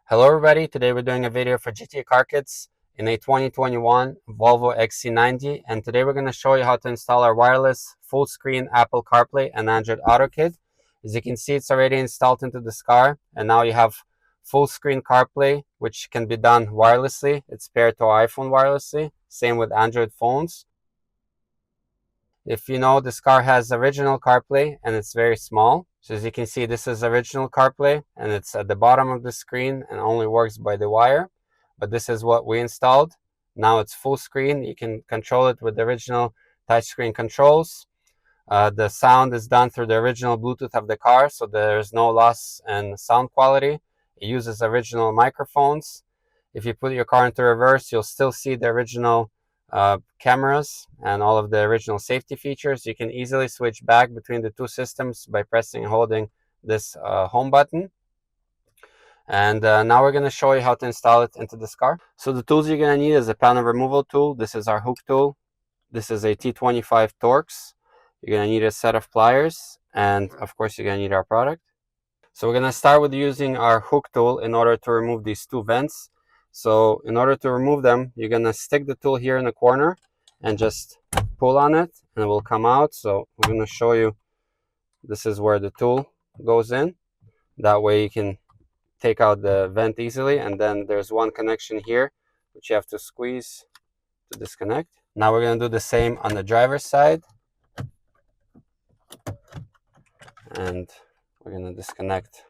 Hello everybody, today we're doing a video for GTA Car Kits in a 2021 Volvo XC90, and today we're going to show you how to install our wireless full screen Apple CarPlay and Android Auto kit. As you can see, it's already installed into this car, and now you have full screen CarPlay, which can be done wirelessly. It's paired to our iPhone wirelessly, same with Android phones. If you know, this car has original CarPlay and it's very small. So as you can see, this is original CarPlay and it's at the bottom of the screen and only works by the wire. But this is what we installed. Now it's full screen. You can control it with the original touchscreen controls. The sound is done through the original Bluetooth of the car, so there's no loss in sound quality. It uses original microphones. If you put your car into reverse, you'll still see the original cameras and all of the original safety features. You can easily switch back between the two systems by pressing and holding this home button. And now we're going to show you how to install it into this car. So the tools you're going to need is a panel removal tool. This is our hook tool. This is a T25 Torx. You're going to need a set of pliers, and of course you're going to need our product. So we're going to start with using our hook tool in order to remove these two vents. So in order to remove them, you're going to stick the tool here in the corner and just pull on it and it will come out. So I'm going to show you, this is where the tool goes in. That way you can take out the vent easily. And then there's one connection here which you have to squeeze to disconnect. Now we're going to do the same on the driver's side. And we're going to disconnect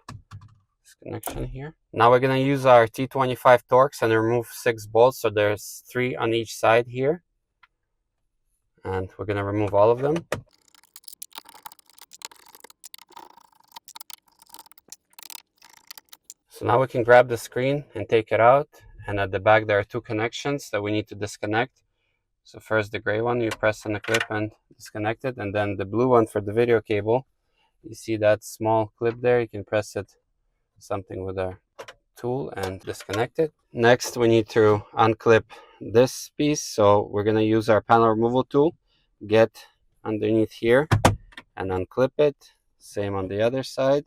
this connection here. Now we're going to use our T25 Torx and remove 6 bolts. So there's 3 on each side here. And we're going to remove all of them. So now we can grab the screen and take it out. And at the back there are 2 connections that we need to disconnect. So first the gray one, you press on the clip and disconnect it. And then the blue one for the video cable. You see that small clip there, you can press it something with a tool and disconnect it. Next we need to unclip this piece, so we're going to use our panel removal tool. Get underneath here and unclip it. Same on the other side.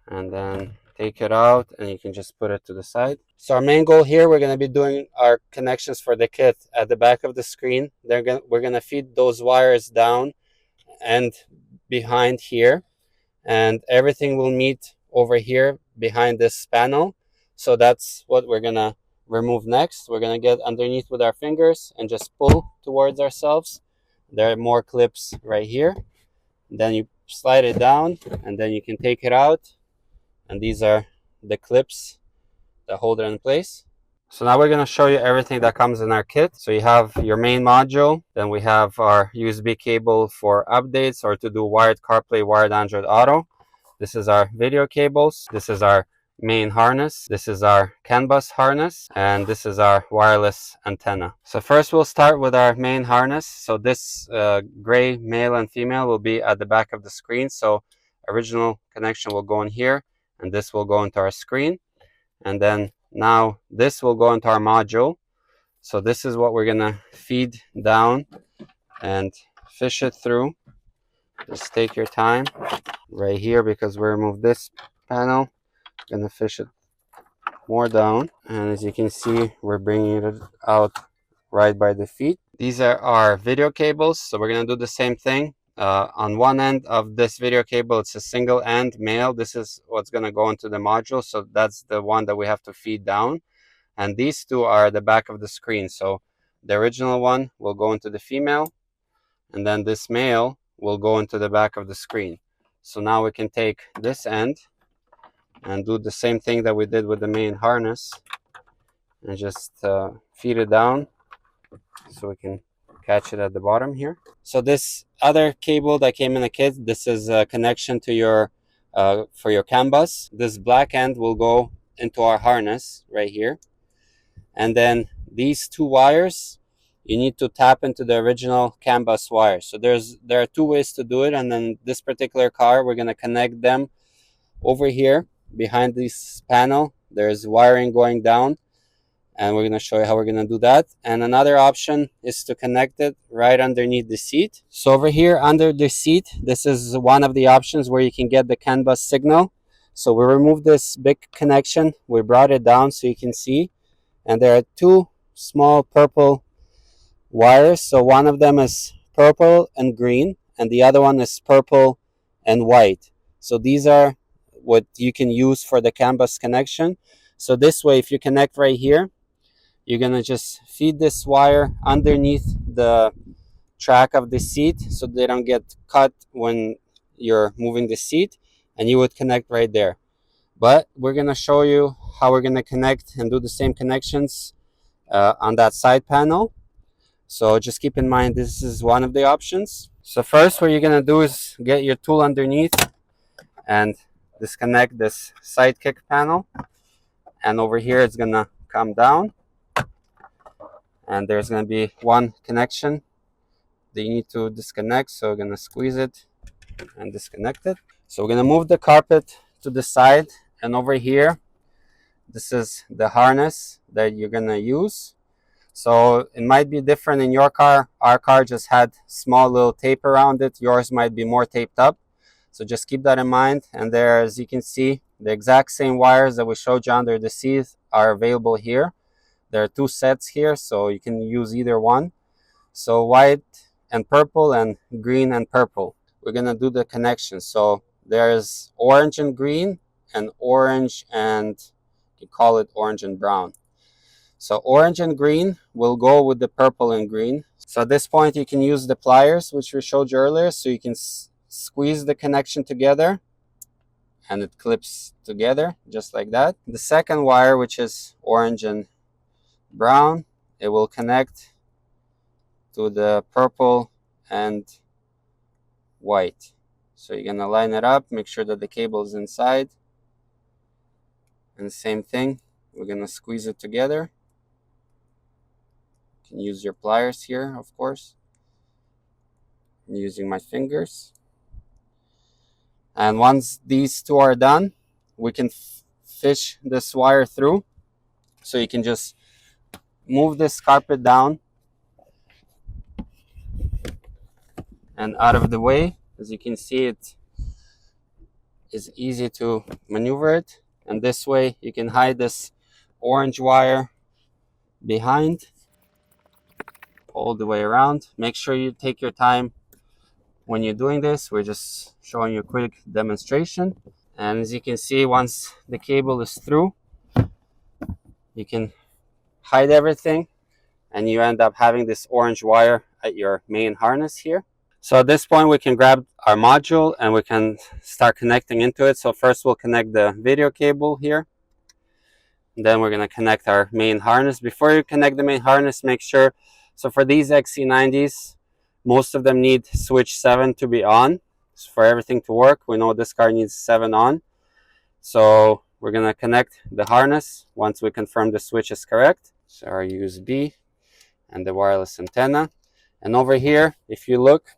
And then take it out and you can just put it to the side. So our main goal here, we're going to be doing our connections for the kit at the back of the screen. We're going to feed those wires down and behind here, and everything will meet over here behind this panel. So that's what we're going to remove next. We're going to get underneath with our fingers and just pull towards ourselves. There are more clips right here. Then you slide it down and then you can take it out. And these are the clips that hold it in place. So now we're going to show you everything that comes in our kit. So you have your main module, then we have our USB cable for updates or to do wired CarPlay, wired Android Auto. This is our video cables. This is our main harness. This is our CAN bus harness, and this is our wireless antenna. So first we'll start with our main harness. So this gray male and female will be at the back of the screen. So original connection will go in here, and this will go into our screen. And then now this will go into our module. So this is what we're going to feed down and fish it through. Just take your time right here, because we removed this panel. Going to fish it more down. And as you can see, we're bringing it out right by the feet. These are our video cables. So we're going to do the same thing. On one end of this video cable, it's a single end male. This is what's going to go into the module. So that's the one that we have to feed down. And these two are the back of the screen. So the original one will go into the female, and then this male will go into the back of the screen. So now we can take this end and do the same thing that we did with the main harness and just feed it down so we can catch it at the bottom here. So this other cable that came in the kit, this is a connection to your for your CAN bus. This black end will go into our harness right here. And then these 2 wires, you need to tap into the original CAN bus wire. So there are 2 ways to do it. And then this particular car, we're going to connect them over here behind this panel. There's wiring going down. and we're going to show you how we're going to do that. And another option is to connect it right underneath the seat. So over here under the seat, this is one of the options where you can get the CAN bus signal. So we removed this big connection, we brought it down so you can see, and there are two small purple wires. So one of them is purple and green, and the other one is purple and white. So these are what you can use for the CAN bus connection. So this way, if you connect right here, you're gonna just feed this wire underneath the track of the seat so they don't get cut when you're moving the seat, and you would connect right there. But we're gonna show you how we're gonna connect and do the same connections on that side panel. So just keep in mind this is one of the options. So first what you're gonna do is get your tool underneath and disconnect this side kick panel, and over here it's gonna come down, and there's gonna be one connection that you need to disconnect. So we're gonna squeeze it and disconnect it. So we're gonna move the carpet to the side, and over here this is the harness that you're gonna use. So it might be different in your car. Our car just had small little tape around it. Yours might be more taped up. So just keep that in mind. And there, as you can see, the exact same wires that we showed you under the seat are available here. There are two sets here, so you can use either one. So white and purple and green and purple. We're gonna do the connection. So there's orange and green, and orange and, you call it orange and brown. So orange and green will go with the purple and green. So at this point you can use the pliers, which we showed you earlier, so you can squeeze the connection together and it clips together just like that. The second wire, which is orange and brown, it will connect to the purple and white. So you're gonna line it up, make sure that the cable is inside, and the same thing, we're gonna squeeze it together. You can use your pliers here, of course. I'm using my fingers. And once these two are done, we can fish this wire through. So you can just move this carpet down and out of the way. As you can see, it is easy to maneuver it. And this way you can hide this orange wire behind, all the way around. Make sure you take your time when you're doing this. We're just showing you a quick demonstration. And as you can see, once the cable is through, you can hide everything, and you end up having this orange wire at your main harness here. So at this point we can grab our module and we can start connecting into it. So first we'll connect the video cable here, and then we're going to connect our main harness. Before you connect the main harness, make sure, so for these XC90s, most of them need switch 7 to be on. So for everything to work, we know this car needs 7 on. So we're going to connect the harness once we confirm the switch is correct. So our USB and the wireless antenna. And over here, if you look,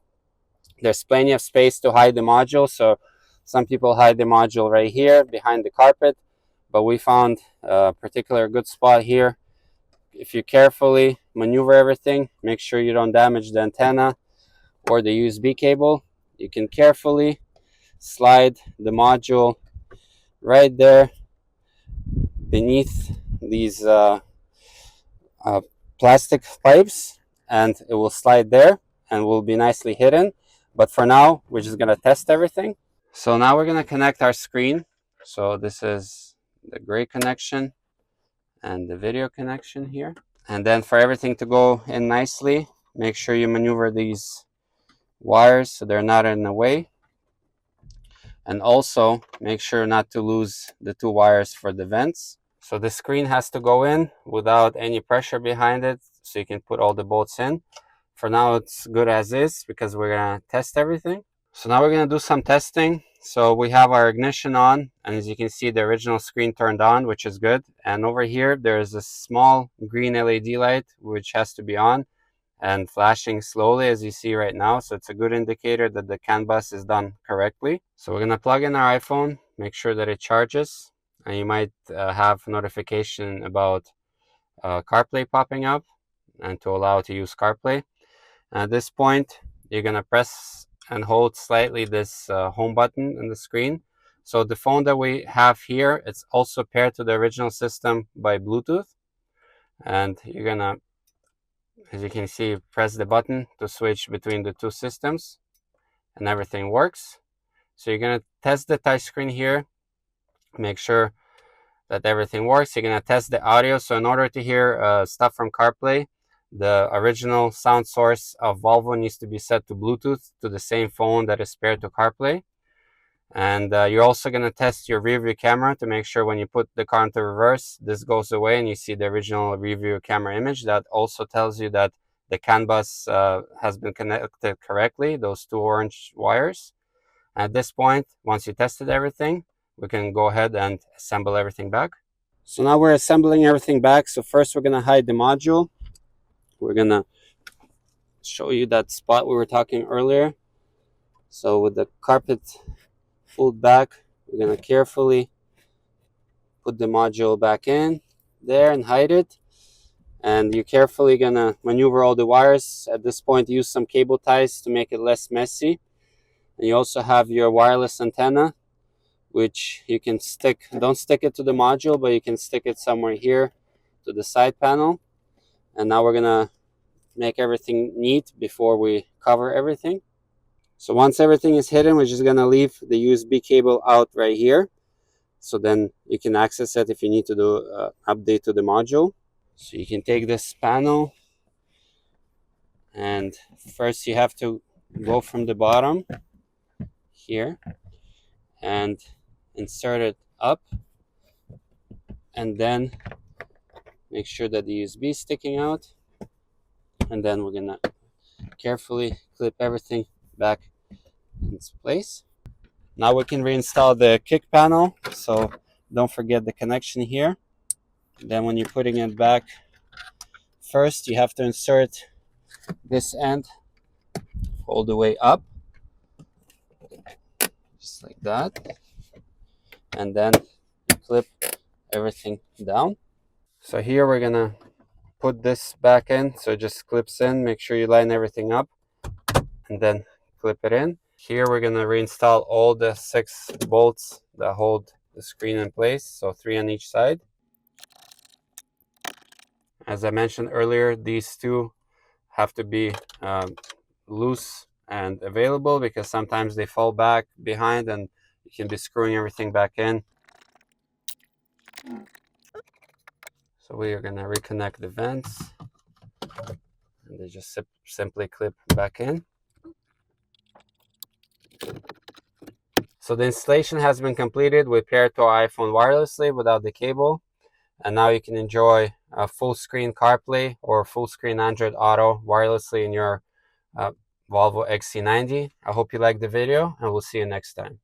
there's plenty of space to hide the module. So some people hide the module right here behind the carpet, but we found a particular good spot here. If you carefully maneuver everything, make sure you don't damage the antenna or the USB cable. You can carefully slide the module right there beneath these plastic pipes, and it will slide there and will be nicely hidden. But for now, we're just going to test everything. So now we're going to connect our screen. So this is the gray connection and the video connection here. And then for everything to go in nicely, make sure you maneuver these wires so they're not in the way. And also make sure not to lose the two wires for the vents. So the screen has to go in without any pressure behind it, so you can put all the bolts in. For now it's good as is because we're going to test everything. So now we're going to do some testing. So we have our ignition on, and as you can see, the original screen turned on, which is good. And over here there is a small green LED light which has to be on and flashing slowly, as you see right now. So it's a good indicator that the CAN bus is done correctly. So we're going to plug in our iPhone, make sure that it charges, and you might have notification about CarPlay popping up and to allow to use CarPlay. At this point, you're going to press and hold slightly this home button in the screen. So the phone that we have here, it's also paired to the original system by Bluetooth. And you're going to, as you can see, press the button to switch between the two systems and everything works. So you're going to test the touchscreen here, make sure that everything works. You're going to test the audio. So in order to hear stuff from CarPlay, the original sound source of Volvo needs to be set to Bluetooth to the same phone that is paired to CarPlay. And you're also going to test your rear view camera to make sure when you put the car into reverse, this goes away and you see the original rear view camera image. That also tells you that the CAN bus has been connected correctly, those two orange wires. At this point, once you tested everything, we can go ahead and assemble everything back. So now we're assembling everything back. So first we're going to hide the module. We're going to show you that spot we were talking earlier. So with the carpet pulled back, we're going to carefully put the module back in there and hide it. And you're carefully going to maneuver all the wires. At this point, use some cable ties to make it less messy. And you also have your wireless antenna, which you can stick, don't stick it to the module, but you can stick it somewhere here to the side panel. And now we're gonna make everything neat before we cover everything. So once everything is hidden, we're just gonna leave the USB cable out right here. So then you can access it if you need to do an update to the module. So you can take this panel, and first you have to go from the bottom here and insert it up, and then make sure that the USB is sticking out, and then we're gonna carefully clip everything back in its place. Now we can reinstall the kick panel, so don't forget the connection here. Then when you're putting it back, first you have to insert this end all the way up, just like that, and then you clip everything down. So here we're gonna put this back in, so it just clips in. Make sure you line everything up and then clip it in. Here we're gonna reinstall all the 6 bolts that hold the screen in place, so 3 on each side. As I mentioned earlier, these two have to be loose and available because sometimes they fall back behind and you can be screwing everything back in. So we are gonna reconnect the vents, and they just simply clip back in. So the installation has been completed. We paired to our iPhone wirelessly without the cable, and now you can enjoy a full screen CarPlay or full screen Android Auto wirelessly in your Volvo XC90. I hope you liked the video, and we'll see you next time.